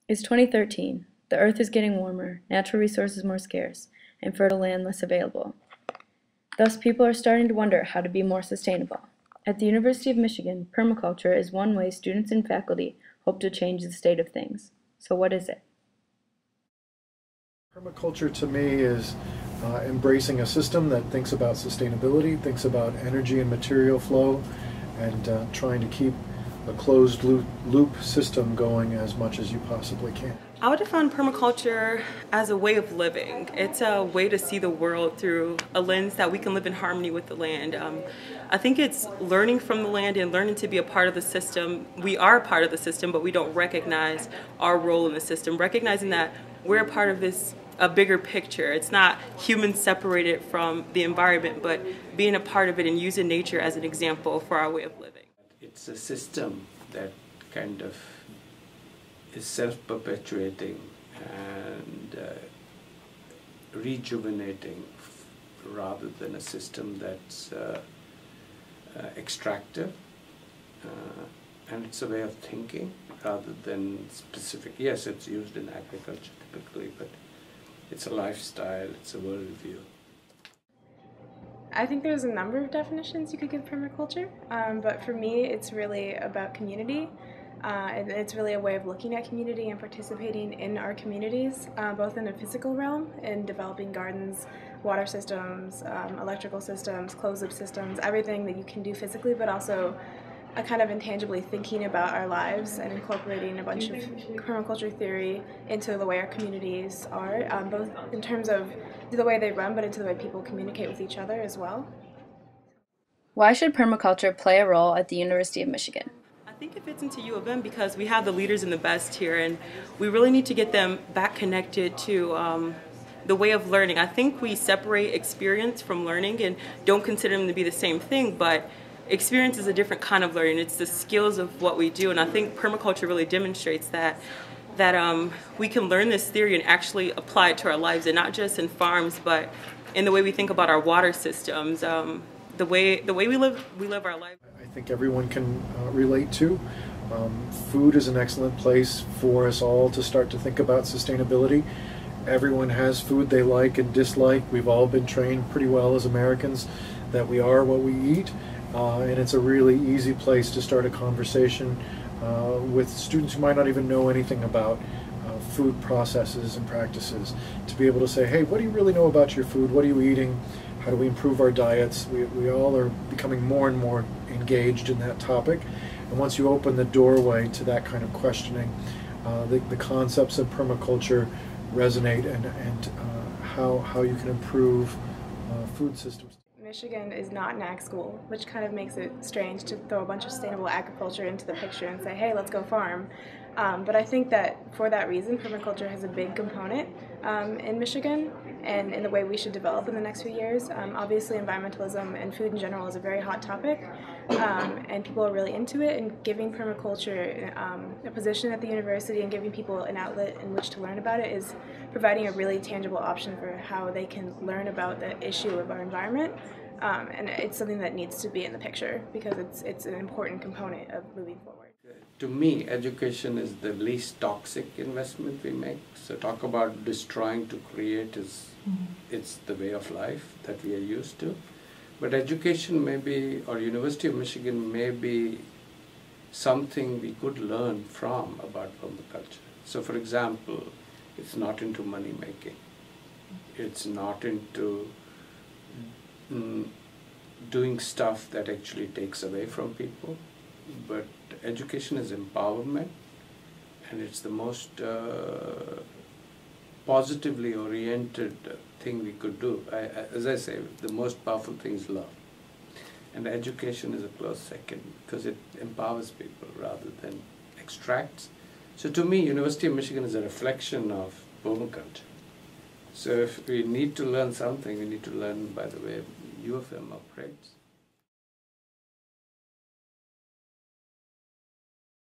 It's 2013. The Earth is getting warmer, natural resources more scarce, and fertile land less available. Thus, people are starting to wonder how to be more sustainable. At the University of Michigan, permaculture is one way students and faculty hope to change the state of things. So what is it? Permaculture to me is embracing a system that thinks about sustainability, thinks about energy and material flow, and trying to keep a closed loop system going as much as you possibly can. I would define permaculture as a way of living. It's a way to see the world through a lens that we can live in harmony with the land. I think it's learning from the land and learning to be a part of the system. We are a part of the system, but we don't recognize our role in the system, recognizing that we're a part of a bigger picture. It's not humans separated from the environment, but being a part of it and using nature as an example for our way of living. It's a system that kind of is self-perpetuating and rejuvenating rather than a system that's extractive. And it's a way of thinking rather than specific. Yes, it's used in agriculture typically, but it's a lifestyle, it's a worldview. I think there's a number of definitions you could give permaculture, but for me it's really about community. And it's really a way of looking at community and participating in our communities, both in a physical realm, in developing gardens, water systems, electrical systems, closed-loop systems, everything that you can do physically, but also a kind of intangibly thinking about our lives and incorporating a bunch of permaculture theory into the way our communities are, both in terms of the way they run, but into the way people communicate with each other as well. Why should permaculture play a role at the University of Michigan? I think it fits into U of M because we have the leaders and the best here, and we really need to get them back connected to the way of learning. I think we separate experience from learning and don't consider them to be the same thing, but experience is a different kind of learning. It's the skills of what we do, and I think permaculture really demonstrates that we can learn this theory and actually apply it to our lives, and not just in farms, but in the way we think about our water systems, the way we live our life. I think everyone can relate to. Food is an excellent place for us all to start to think about sustainability. Everyone has food they like and dislike. We've all been trained pretty well as Americans that we are what we eat, and it's a really easy place to start a conversation with students who might not even know anything about food processes and practices, to be able to say, hey, what do you really know about your food? What are you eating? How do we improve our diets? We all are becoming more and more engaged in that topic. And once you open the doorway to that kind of questioning, the concepts of permaculture resonate, and how you can improve food systems. Michigan is not an ag school, which kind of makes it strange to throw a bunch of sustainable agriculture into the picture and say, hey, let's go farm. But I think that for that reason, permaculture has a big component in Michigan and in the way we should develop in the next few years. Obviously, environmentalism and food in general is a very hot topic, and people are really into it, and giving permaculture a position at the university and giving people an outlet in which to learn about it is providing a really tangible option for how they can learn about the issue of our environment. And it's something that needs to be in the picture because it's an important component of moving forward. To me, education is the least toxic investment we make. So talk about destroying to create it's the way of life that we are used to. But education may be, or University of Michigan may be something we could learn from about permaculture. So for example, it's not into money making. It's not into doing stuff that actually takes away from people, but education is empowerment, and it's the most positively oriented thing we could do. As I say, the most powerful thing is love, and education is a close second because it empowers people rather than extracts. So to me, University of Michigan is a reflection of permaculture. So if we need to learn something, we need to learn by the way U of M operates.